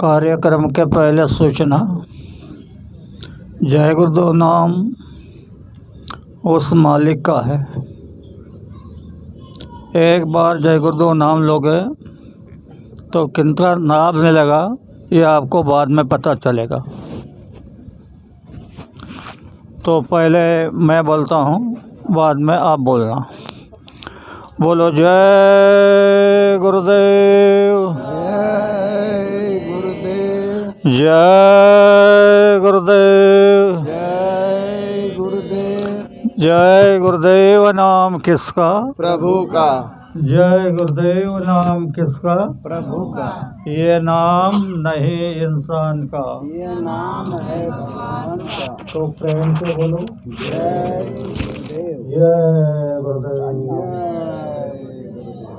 कार्यक्रम के पहले सूचना। जय गुरुदेव नाम उस मालिक का है। एक बार जय गुरुदेव नाम लोगे तो कितना लाभ मिलेगा ये आपको बाद में पता चलेगा। तो पहले मैं बोलता हूँ, बाद में आप बोलना। बोलो जय गुरुदेव, जय गुरुदेव, जय गुरुदेव, जय गुरुदेव। जय गुरुदेव नाम किसका? प्रभु का। जय गुरुदेव नाम किसका? प्रभु का। ये नाम नहीं इंसान का। ये नाम है भगवान का। तो प्रेम से बोलो जय गुरुदेव, जय गुरुदेव। जय गुरुदेव।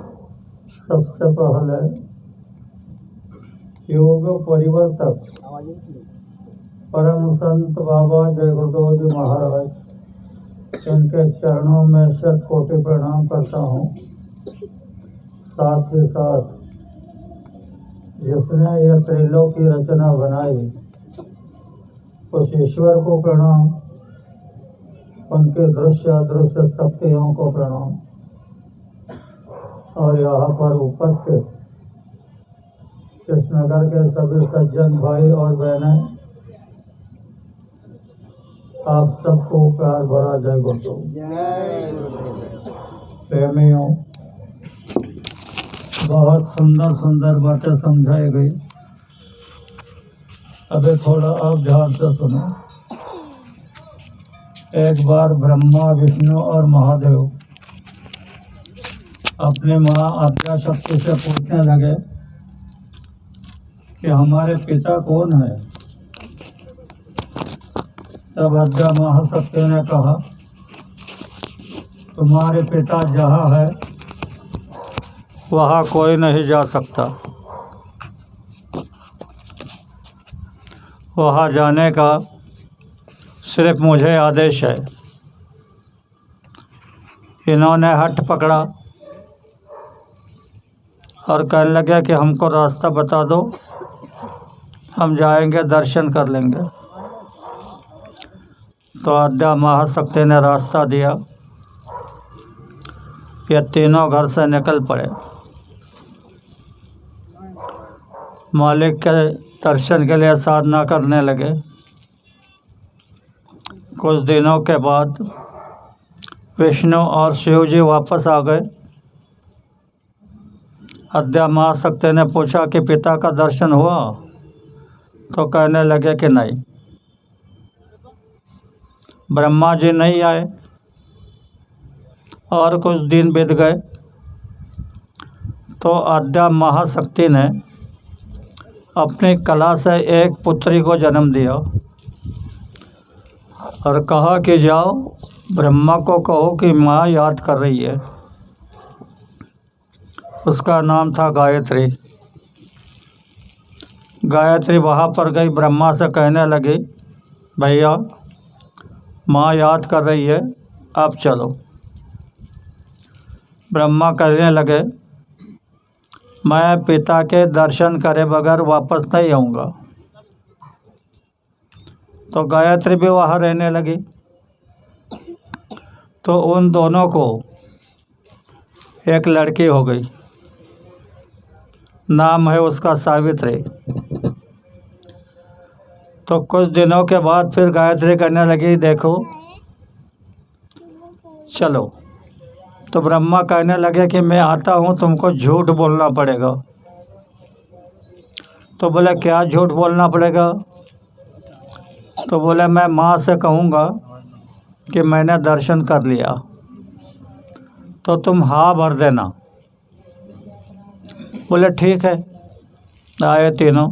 सबसे पहले योग परिवर्तक परम संत बाबा जय गुरुदेव जी महाराज, इनके चरणों में शत कोटि प्रणाम करता हूँ। साथ ही साथ जिसने यह त्रिलोक की रचना बनाई उस ईश्वर को प्रणाम, उनके दृश्य अदृश्य शक्तियों को प्रणाम, और यहाँ पर उपस्थित इस नगर के सभी सज्जन भाई और बहनें, आप सबको प्यार भरा जय गुरुदेव। जय गुरुदेव। प्रेमियों, बहुत सुंदर सुंदर बातें समझाई गई। अभी थोड़ा आप ध्यान से सुनो। एक बार ब्रह्मा, विष्णु और महादेव अपने माँ आद्या शक्ति से पूछने लगे कि हमारे पिता कौन है। तब आद्या महाशक्ति ने कहा, तुम्हारे पिता जहाँ है वहाँ कोई नहीं जा सकता। वहाँ जाने का सिर्फ मुझे आदेश है। इन्होंने हठ पकड़ा और कहने लगे कि हमको रास्ता बता दो, हम जाएंगे, दर्शन कर लेंगे। तो आद्या महाशक्ति ने रास्ता दिया। ये तीनों घर से निकल पड़े। मालिक के दर्शन के लिए साधना करने लगे। कुछ दिनों के बाद विष्णु और शिव जी वापस आ गए। आद्या महाशक्ति ने पूछा कि पिता का दर्शन हुआ? तो कहने लगे कि नहीं। ब्रह्मा जी नहीं आए और कुछ दिन बीत गए। तो आद्या महाशक्ति ने अपनी कला से एक पुत्री को जन्म दिया और कहा कि जाओ ब्रह्मा को कहो कि माँ याद कर रही है। उसका नाम था गायत्री। गायत्री वहाँ पर गई, ब्रह्मा से कहने लगी, भैया माँ याद कर रही है, आप चलो। ब्रह्मा कहने लगे, मैं पिता के दर्शन करे बगैर वापस नहीं आऊँगा। तो गायत्री भी वहाँ रहने लगी। तो उन दोनों को एक लड़की हो गई, नाम है उसका सावित्री। तो कुछ दिनों के बाद फिर गायत्री कहने लगी, देखो चलो। तो ब्रह्मा कहने लगे कि मैं आता हूँ, तुमको झूठ बोलना पड़ेगा। तो बोले क्या झूठ बोलना पड़ेगा? तो बोले मैं माँ से कहूँगा कि मैंने दर्शन कर लिया, तो तुम हाँ भर देना। बोले ठीक है। आए तीनों।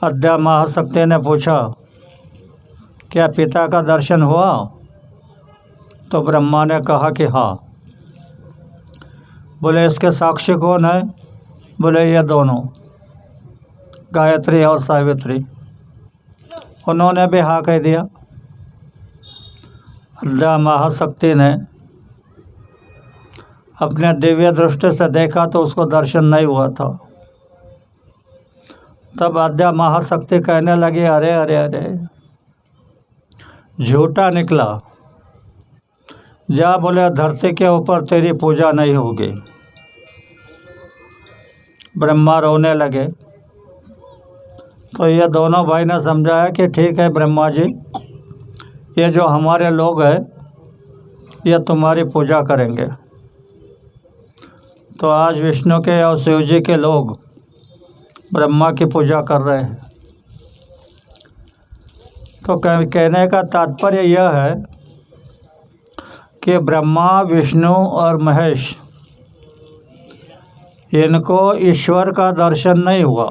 आद्या महाशक्ति ने पूछा, क्या पिता का दर्शन हुआ? तो ब्रह्मा ने कहा कि हाँ। बोले इसके साक्षी कौन है? बोले ये दोनों, गायत्री और सावित्री। उन्होंने भी हाँ कह दिया। आद्या महाशक्ति ने अपने दिव्य दृष्टि से देखा तो उसको दर्शन नहीं हुआ था। तब आद्या महाशक्ति कहने लगी, अरे अरे अरे, झूठा निकला, जा बोले धरती के ऊपर तेरी पूजा नहीं होगी। ब्रह्मा रोने लगे। तो ये दोनों भाई ने समझाया कि ठीक है ब्रह्मा जी, ये जो हमारे लोग हैं ये तुम्हारी पूजा करेंगे। तो आज विष्णु के और शिव जी के लोग ब्रह्मा की पूजा कर रहे हैं। तो कहने का तात्पर्य यह है कि ब्रह्मा, विष्णु और महेश, इनको ईश्वर का दर्शन नहीं हुआ,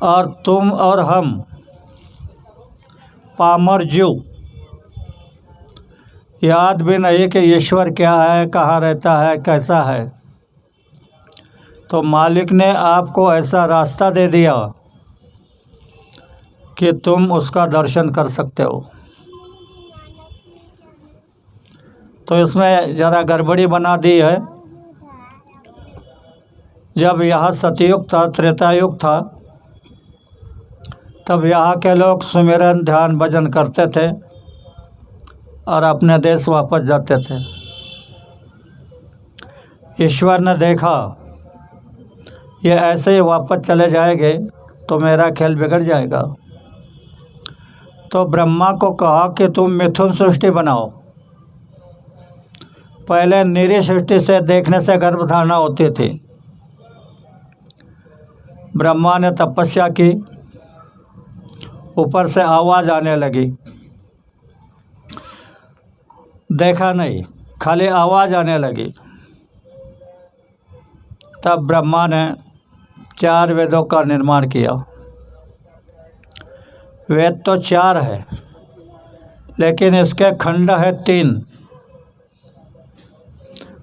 और तुम और हम पामर जीव याद भी नहीं कि ईश्वर क्या है, कहाँ रहता है, कैसा है। तो मालिक ने आपको ऐसा रास्ता दे दिया कि तुम उसका दर्शन कर सकते हो। तो इसमें ज़रा गड़बड़ी बना दी है। जब यहाँ सतयुग था, त्रेतायुग था, तब यहाँ के लोग सुमिरन, ध्यान, भजन करते थे और अपने देश वापस जाते थे। ईश्वर ने देखा ये ऐसे ही वापस चले जाएंगे तो मेरा खेल बिगड़ जाएगा। तो ब्रह्मा को कहा कि तुम मिथुन सृष्टि बनाओ। पहले निरी सृष्टि से देखने से गर्भधारणा होती थी। ब्रह्मा ने तपस्या की, ऊपर से आवाज़ आने लगी। देखा नहीं, खाली आवाज़ आने लगी। तब ब्रह्मा ने 4 वेदों का निर्माण किया। वेद तो 4 है, लेकिन इसके खंड है 3।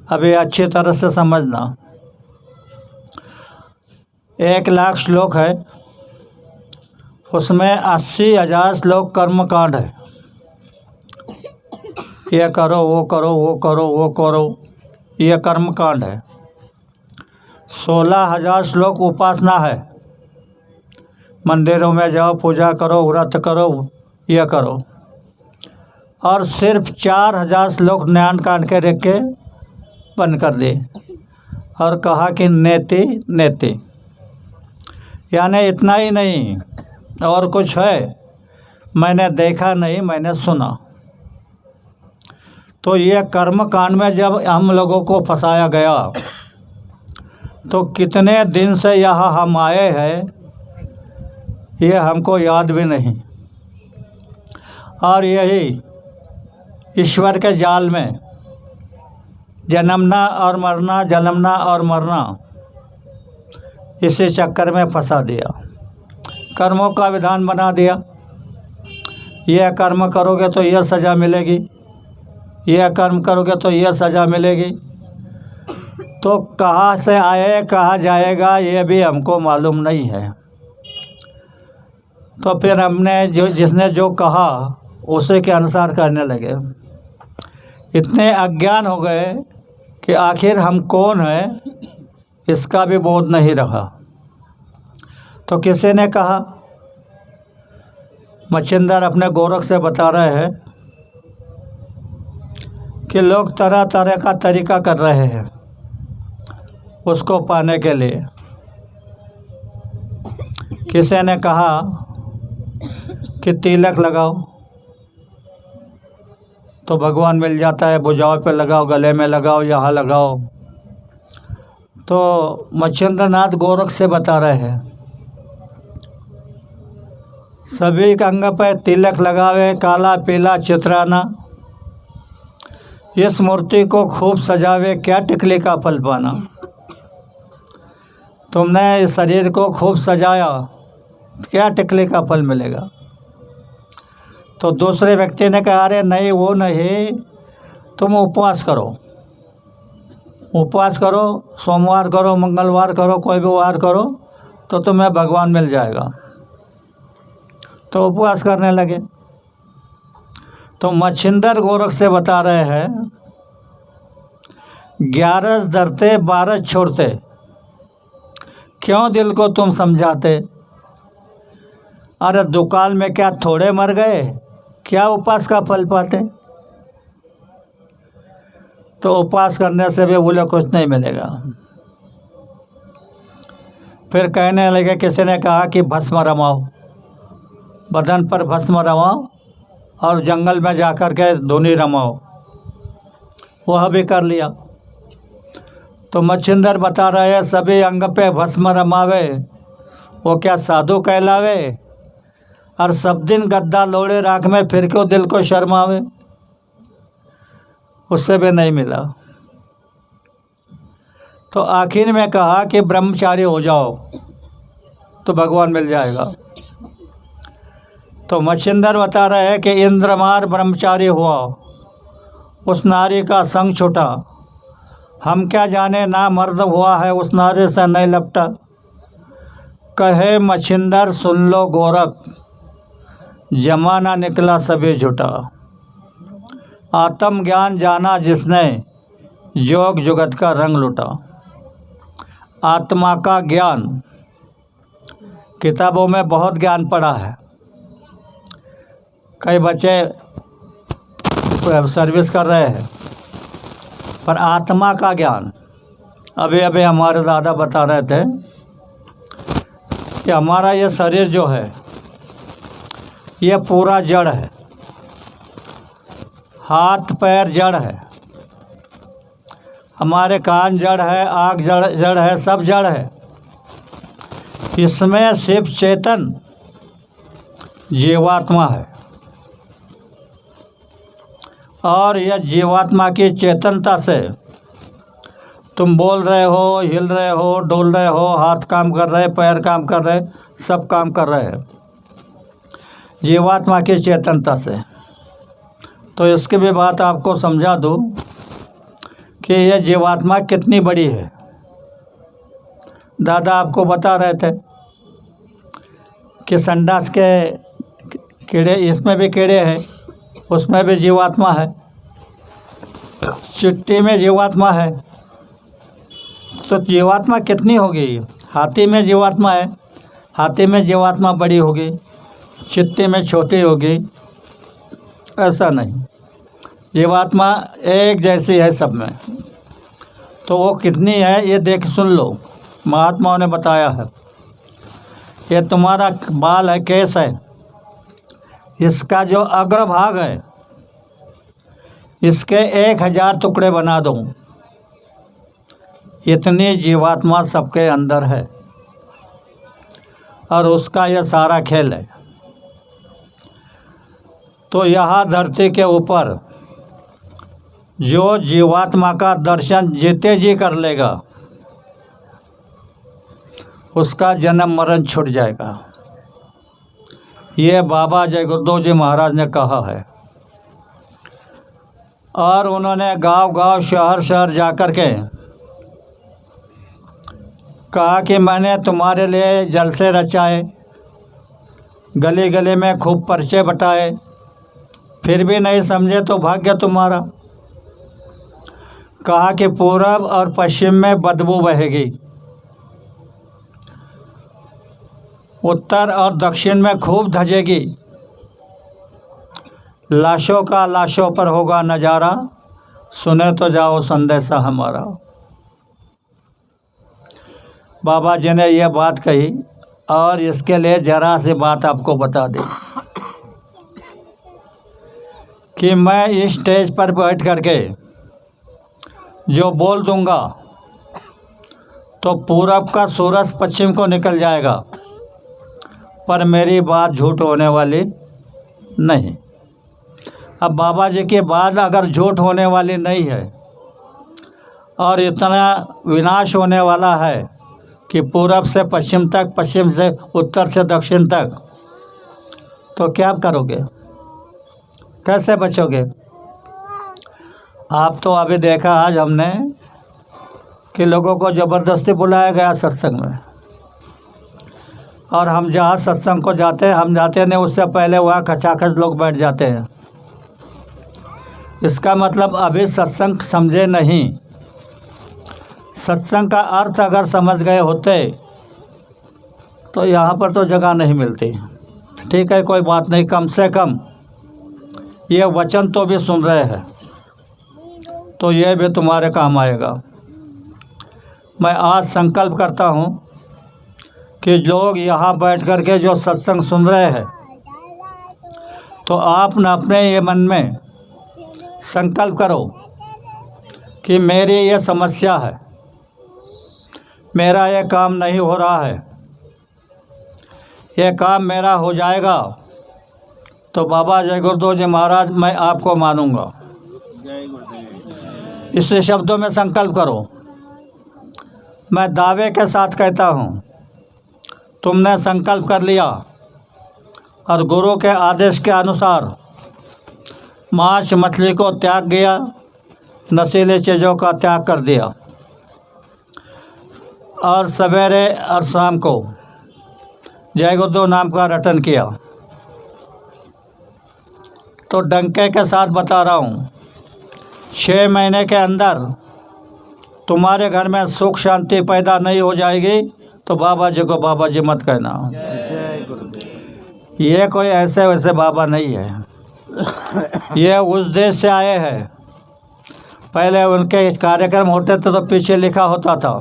अभी अच्छी तरह से समझना। 1,00,000 श्लोक है, उसमें 80,000 श्लोक कर्मकांड है। ये करो, वो करो, वो करो, वो करो, ये कर्मकांड है। 16,000 श्लोक उपासना है। मंदिरों में जाओ, पूजा करो, व्रत करो, ये करो। और सिर्फ 4,000 श्लोक ज्ञान कांड के रख के बंद कर दिए और कहा कि नेति नेति, यानी इतना ही नहीं और कुछ है, मैंने देखा नहीं, मैंने सुना। तो ये कर्म कांड में जब हम लोगों को फंसाया गया तो कितने दिन से यहाँ हम आए हैं ये हमको याद भी नहीं। और यही ईश्वर के जाल में जन्मना और मरना, जन्मना और मरना, इसी चक्कर में फंसा दिया। कर्मों का विधान बना दिया, यह कर्म करोगे तो यह सज़ा मिलेगी, यह कर्म करोगे तो यह सज़ा मिलेगी। तो कहाँ से आए, कहाँ जाएगा, ये भी हमको मालूम नहीं है। तो फिर हमने जिसने जो कहा उसी के अनुसार करने लगे। इतने अज्ञान हो गए कि आखिर हम कौन हैं इसका भी बोध नहीं रहा। तो किसी ने कहा, मच्छिंदर अपने गोरख से बता रहे हैं कि लोग तरह तरह का तरीका कर रहे हैं उसको पाने के लिए। किसी ने कहा कि तिलक लगाओ तो भगवान मिल जाता है, भुजाओं पे लगाओ, गले में लगाओ, यहाँ लगाओ। तो मच्छिंद्रनाथ गोरख से बता रहे हैं सभी के अंग पे तिलक लगावे, काला पीला चित्राना, इस मूर्ति को खूब सजावे, क्या टिकली का फल पाना। तुमने इस शरीर को खूब सजाया, क्या टिकली का फल मिलेगा। तो दूसरे व्यक्ति ने कहा, अरे नहीं, वो नहीं, तुम उपवास करो, उपवास करो, सोमवार करो, मंगलवार करो, कोई भी वार करो तो तुम्हें भगवान मिल जाएगा। तो उपवास करने लगे। तो मच्छिंदर गोरख से बता रहे हैं 11 धरते 12 छोड़ते, क्यों दिल को तुम समझाते? अरे दुकान में क्या थोड़े मर गए, क्या उपास का फल पाते? तो उपास करने से भी बोले कुछ नहीं मिलेगा। फिर कहने लगे, किसी ने कहा कि भस्म रमाओ, बदन पर भस्म रमाओ और जंगल में जाकर के धुनी रमाओ। वह भी कर लिया। तो मच्छिंदर बता रहे हैं, सभी अंग पे भस्म रमावे, वो क्या साधु कहलावे? और सब दिन गद्दा लोड़े राख में, फिर क्यों दिल को शर्मावे? उससे भी नहीं मिला। तो आखिर में कहा कि ब्रह्मचारी हो जाओ तो भगवान मिल जाएगा। तो मच्छिंदर बता रहे हैं कि इंद्रमार ब्रह्मचारी हुआ, उस नारी का संग छूटा। हम क्या जाने ना मर्द हुआ है, उस नारी से नहीं लपटा। कहे मच्छिंदर सुन लो गोरख, जमाना निकला सभी झूठा। आत्मज्ञान जाना जिसने, योग जुगत का रंग लुटा। आत्मा का ज्ञान, किताबों में बहुत ज्ञान पढ़ा है। कई बच्चे सर्विस कर रहे हैं, पर आत्मा का ज्ञान, अभी अभी हमारे दादा बता रहे थे कि हमारा ये शरीर जो है ये पूरा जड़ है। हाथ पैर जड़ है, हमारे कान जड़ है, आँख जड़ है, सब जड़ है। इसमें सिर्फ चेतन जीवात्मा है, और यह जीवात्मा की चेतनता से तुम बोल रहे हो, हिल रहे हो, डोल रहे हो, हाथ काम कर रहे, पैर काम कर रहे, सब काम कर रहे हैं जीवात्मा की चेतनता से। तो इसकी भी बात आपको समझा दूँ कि यह जीवात्मा कितनी बड़ी है। दादा आपको बता रहे थे कि संडास के कीड़े, इसमें भी कीड़े हैं, उसमें भी जीवात्मा है, चिट्टी में जीवात्मा है। तो जीवात्मा कितनी होगी? हाथी में जीवात्मा है, हाथी में जीवात्मा बड़ी होगी, चिट्टी में छोटी होगी, ऐसा नहीं। जीवात्मा एक जैसी है सब में। तो वो कितनी है ये देख सुन लो, महात्माओं ने बताया है। ये तुम्हारा बाल है, केस है, इसका जो अग्रभाग है इसके 1000 टुकड़े बना दूँ, इतनी जीवात्मा सबके अंदर है, और उसका यह सारा खेल है। तो यहाँ धरती के ऊपर जो जीवात्मा का दर्शन जीते जी कर लेगा, उसका जन्म मरण छूट जाएगा। ये बाबा जय गुरुदेव जी महाराज ने कहा है। और उन्होंने गांव-गांव, शहर-शहर जाकर के कहा कि मैंने तुम्हारे लिए जलसे रचाए, गली गली में खूब पर्चे बटाए, फिर भी नहीं समझे तो भाग्य तुम्हारा। कहा कि पूरब और पश्चिम में बदबू बहेगी, उत्तर और दक्षिण में खूब धजेगी, लाशों का लाशों पर होगा नज़ारा, सुने तो जाओ संदेशा हमारा। बाबा जी ने यह बात कही, और इसके लिए ज़रा सी बात आपको बता दें कि मैं इस स्टेज पर बैठ करके जो बोल दूंगा तो पूरब का सूरज पश्चिम को निकल जाएगा, पर मेरी बात झूठ होने वाली नहीं। अब बाबा जी की बात अगर झूठ होने वाली नहीं है और इतना विनाश होने वाला है कि पूरब से पश्चिम तक, पश्चिम से उत्तर से दक्षिण तक, तो क्या करोगे? कैसे बचोगे? आप तो अभी देखा आज हमने कि लोगों को ज़बरदस्ती बुलाया गया सत्संग में, और हम जहाँ सत्संग को जाते हैं, हम जाते नहीं उससे पहले वहाँ खचाखच लोग बैठ जाते हैं। इसका मतलब अभी सत्संग समझे नहीं। सत्संग का अर्थ अगर समझ गए होते तो यहाँ पर तो जगह नहीं मिलती। ठीक है, कोई बात नहीं, कम से कम ये वचन तो भी सुन रहे हैं, तो ये भी तुम्हारे काम आएगा। मैं आज संकल्प करता हूँ कि लोग यहाँ बैठ कर के जो सत्संग सुन रहे हैं, तो आप न अपने ये मन में संकल्प करो कि मेरी ये समस्या है, मेरा ये काम नहीं हो रहा है, ये काम मेरा हो जाएगा तो बाबा जय गुरुदेव जी महाराज मैं आपको मानूंगा। इस शब्दों में संकल्प करो। मैं दावे के साथ कहता हूँ, तुमने संकल्प कर लिया और गुरु के आदेश के अनुसार मांस मछली को त्याग किया, नशीली चीज़ों का त्याग कर दिया और सवेरे और शाम को जय गुरुदेव नाम का रटन किया, तो डंके के साथ बता रहा हूँ 6 महीने के अंदर तुम्हारे घर में सुख शांति पैदा नहीं हो जाएगी तो बाबा जी को बाबा जी मत कहना। जय गुरुदेव। ये कोई ऐसे वैसे बाबा नहीं है, ये उस देश से आए हैं। पहले उनके कार्यक्रम होते थे तो पीछे लिखा होता था